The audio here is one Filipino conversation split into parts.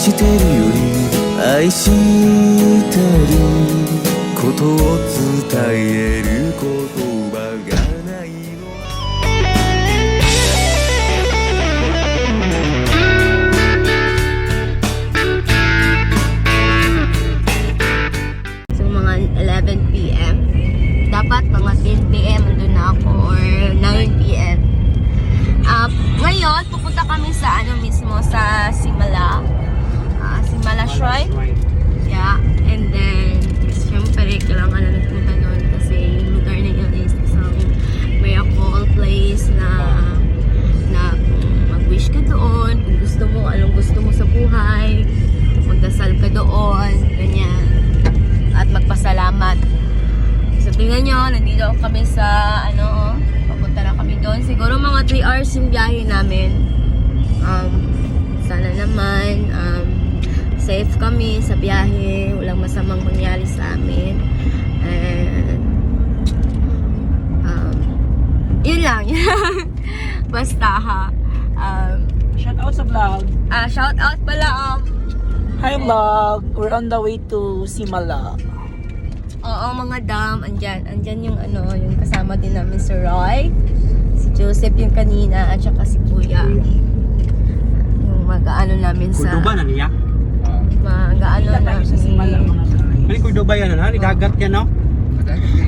してるより愛してることを伝える言葉がないのSo mga 11 p.m. Dapat mga 10 p.m. andun na ako or 9 p.m. Ngayon, pupunta kami sa ano mismo, sa Simala. Simala Shrine. Yeah. And then, syempre, kailangan na nagpunta doon kasi yung lugar na yun is isang miracle place na kung mag-wish ka doon, kung gusto mo, anong gusto mo sa buhay, magdasal ka doon, ganyan. At magpasalamat. So, tingnan nyo, nandito kami sa, papunta na kami doon. Siguro mga 3 hours yung biyahe namin. Sana naman, safe kami sa biyahe. Walang masamang mangyari sa amin. And, yun lang. Basta ha. Shout out sa vlog. Shout out pala. Hi vlog. We're on the way to Simala. Oo, mga dam, andyan yung yung kasama din namin si Roy, si Joseph yung kanina, at saka si Kuya. Yung mag-ano namin sa... Cordoba na niya? Mag-ano namin. May Cordoba yan na, dagat yan no?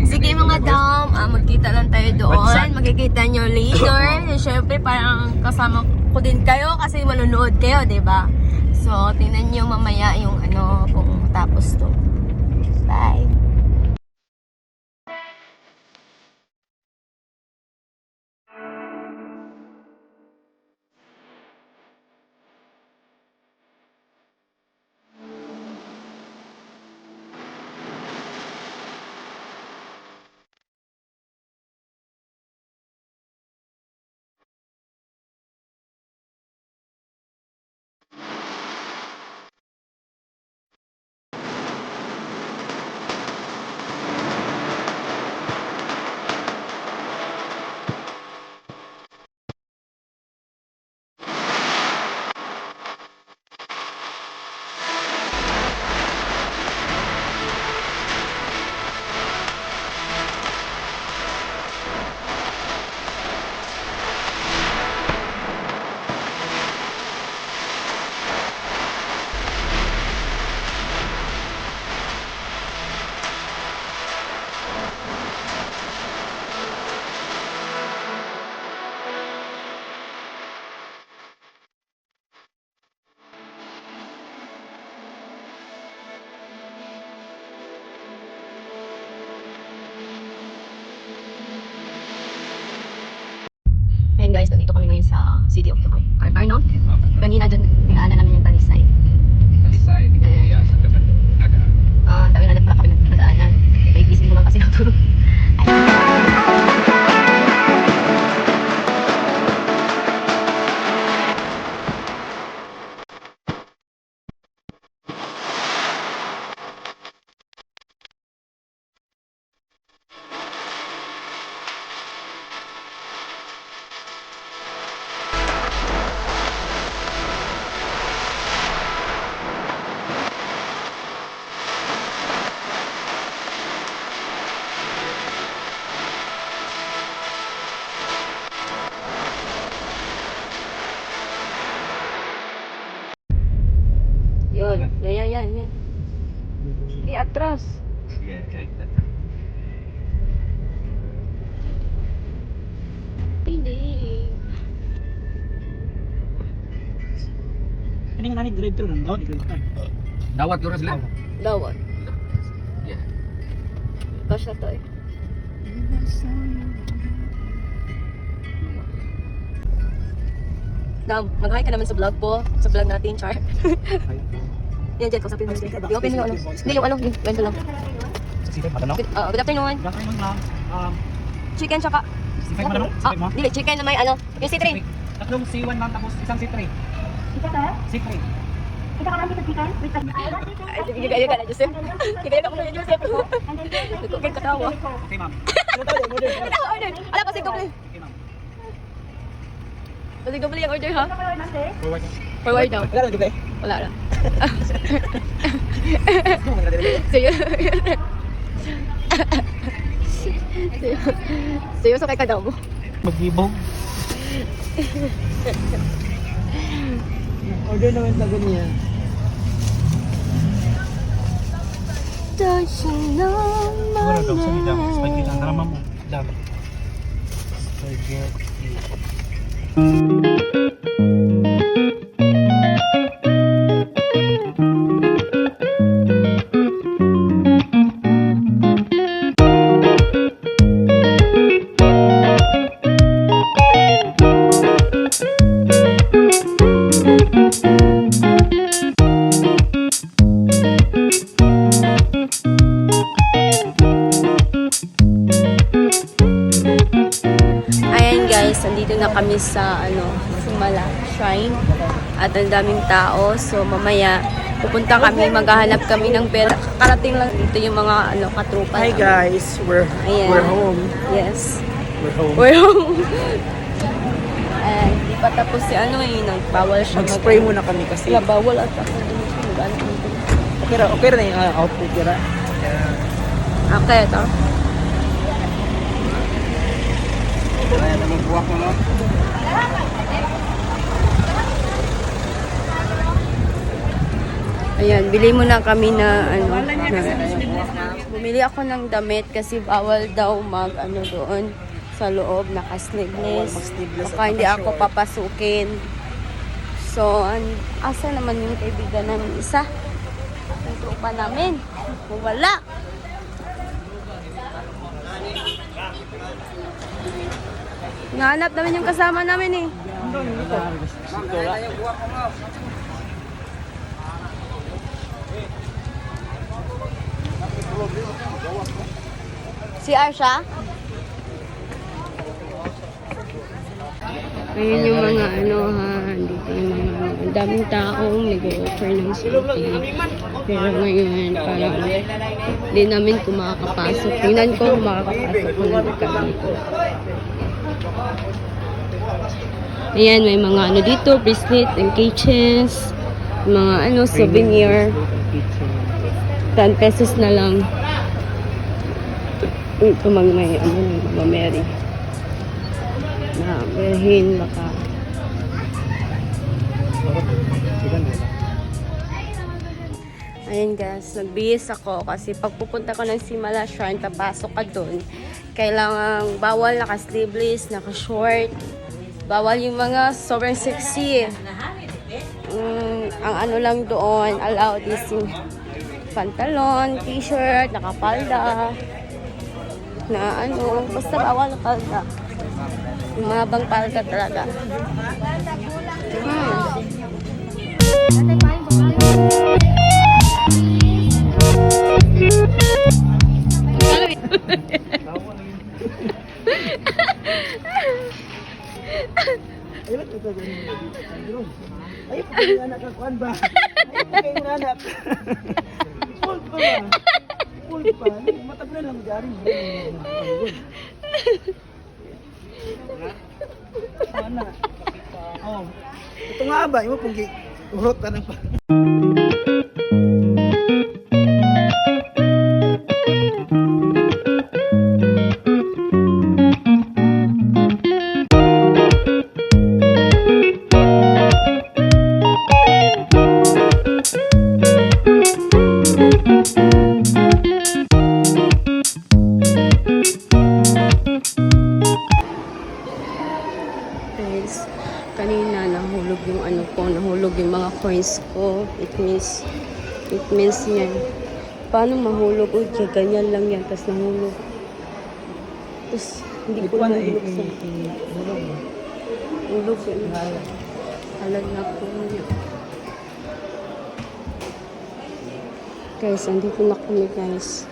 Sige mga dam, magkita lang tayo doon. Magkikita nyo later. And syempre, parang kasama ko din kayo kasi manunood kayo, diba? So, tingnan nyo mamaya yung kung tapos to. Bye! Ayun guys, nandito kami ngayon sa City of Dubai. Arnold, kanina doon, pinaanan namin yung Talisay. Talisay, hindi ko yan sa dagat. Dami na pala kami nagpadaanan. May gising mo lang kasi natulog. Yan. Atras. Piling. Ano yung nani drive-thru lang? Dawat ko sila? Dawat. Yeah. Kasya to eh. Dam, mag-hi ka naman sa vlog po. Sa vlog natin, Char. Yan, Jen, kausapin mo. I-open mo yung Hindi, yung yung kwento lang. Sige, madano? Good afternoon. Good afternoon ma'am. Chicken, tsaka... Steak madano? Steak mo? Dili, chicken na may yung C3. Tatlong C1 ma'am, tapos isang C3. C3. Kita ka lang dito chicken with the Ay, ka na, Joseph. Kigaya ka muna yung Joseph. Nagkukit katawa. Okay ma'am. Katawa order. Ala, pasig doble. Okay ma'am. Pasig doble yung order ha. Forward. Forward daw. Wala na, di ba? Wala. Seryoso kay Kadaw. Magbibog. Order naman sa ganyan. Don't you know my name? Ang drama mo. Dam. Spaghetti. Ayan guys, andito na kami sa Simala Shrine at ang daming tao. So mamaya pupunta kami, maghahanap kami ng pera. Karating lang dito yung mga katrupa. Hi namin. guys, we're Ayan. home. Yes. We're home. We're home. Ayan, di pa tapos si nagbawal siya. Mag-spray muna kami kasi. Wala, bawal at ako dito. Okay na yung outfit kira. Okay, ito. Kaya naman buwak mo, no? Ayan, bili muna kami na bumili ako ng damit kasi bawal daw doon sa loob, naka-sleeveless. Baka hindi ako papasukin. So, asa naman yung kaibigan namin isa? Yung tropa namin. Wala. Nahanap namin yung kasama namin eh. Si Arsha? Ayun yung mga dito yung mga ang daming taong nag-offer ng something. Pero ngayon, parang hindi namin kung makakapasok. Tingnan ko kung makakapasok kung nandun kami. Ayan, may mga dito, bracelet and keychains. Mga souvenir. 10 pesos na lang. Ito may mga Mary. Na berhin baka. Ayan guys, nagbihis ako kasi pag pupunta ko ng Simala Shrine, papasok ka doon. Kailangan bawal naka-sleeveless, naka-short. Bawal yung mga sobrang sexy. Ang lang doon, allowed is yung pantalon, t-shirt, nakapalda. Na basta bawal na palda. Yung mga bang palda talaga. Ay, anak ka kuan ba? Ay, kayo anak. Full pa ba? Full pa. Matag na lang jari. Mana? Oh. Ito nga ba? Imo pong urot ka ng pa. Guys, kanina nahulog yung nahulog yung mga coins ko. It means yan. Paano mahulog? Uy, ganyan lang yan. Tapos nahulog. Tapos, hindi ko na hulog sa hulog yun. Halag na po niya. Guys, andito na kami guys.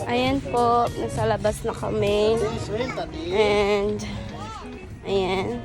Ayan po, nasa labas na kami. And, ayan.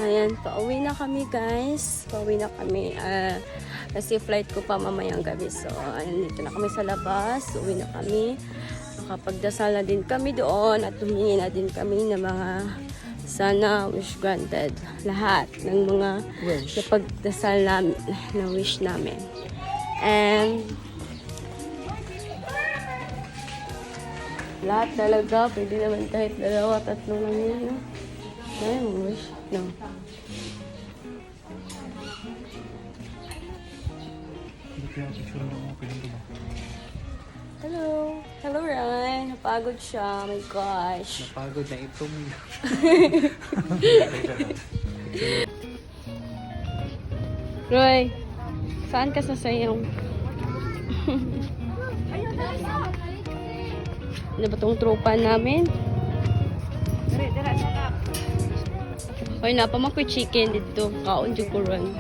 Ayan, pauwi na kami guys. Pauwi na kami. Kasi flight ko pa mamayang gabi. So, ayan, dito na kami sa labas. Uwi na kami. Nakapagdasal na din kami doon at humingi na din kami ng mga sana wish granted. Lahat ng mga napagdasal namin, na wish namin. And lahat talaga, pwede naman kahit 2-3 lang yun. No? Ay, wish. No. Hello. Hello, Ryan. Napagod siya. Oh my gosh. Napagod na itong. Roy, saan ka sasayang? Ano ba tong tropa namin? Hoy, napamakoy chicken dito. Kaon dyan ko ron.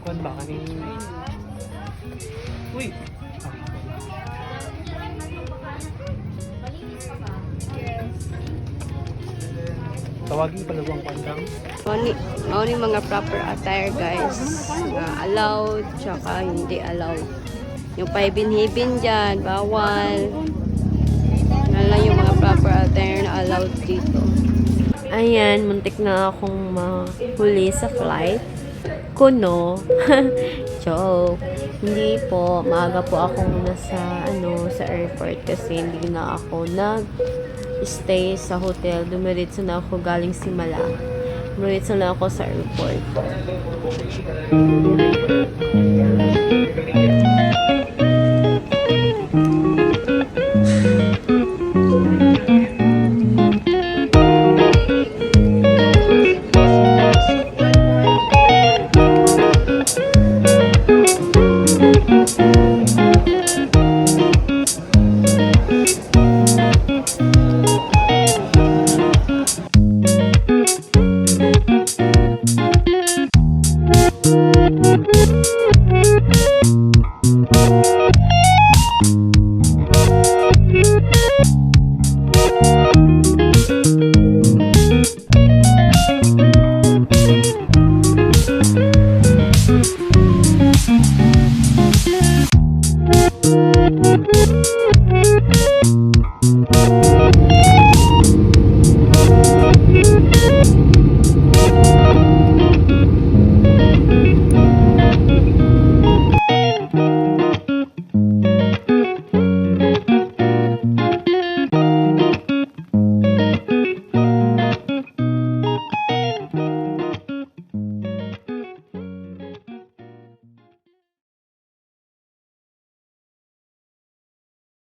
Kuan ba kanin? Uy! Tawagin pala bang kwandang? Mao ni mga proper attire guys. Na allowed, tsaka hindi allowed. Yung paibin-hibin dyan, bawal. Yan lang yung mga proper attire na allowed dito. Ayan, muntik na akong mahuli sa flight. Kuno. Joke. Hindi po, maaga po akong nasa sa airport kasi hindi na ako stay sa hotel. Dumiretso na ako galing Simala. Dumiretso na ako sa airport.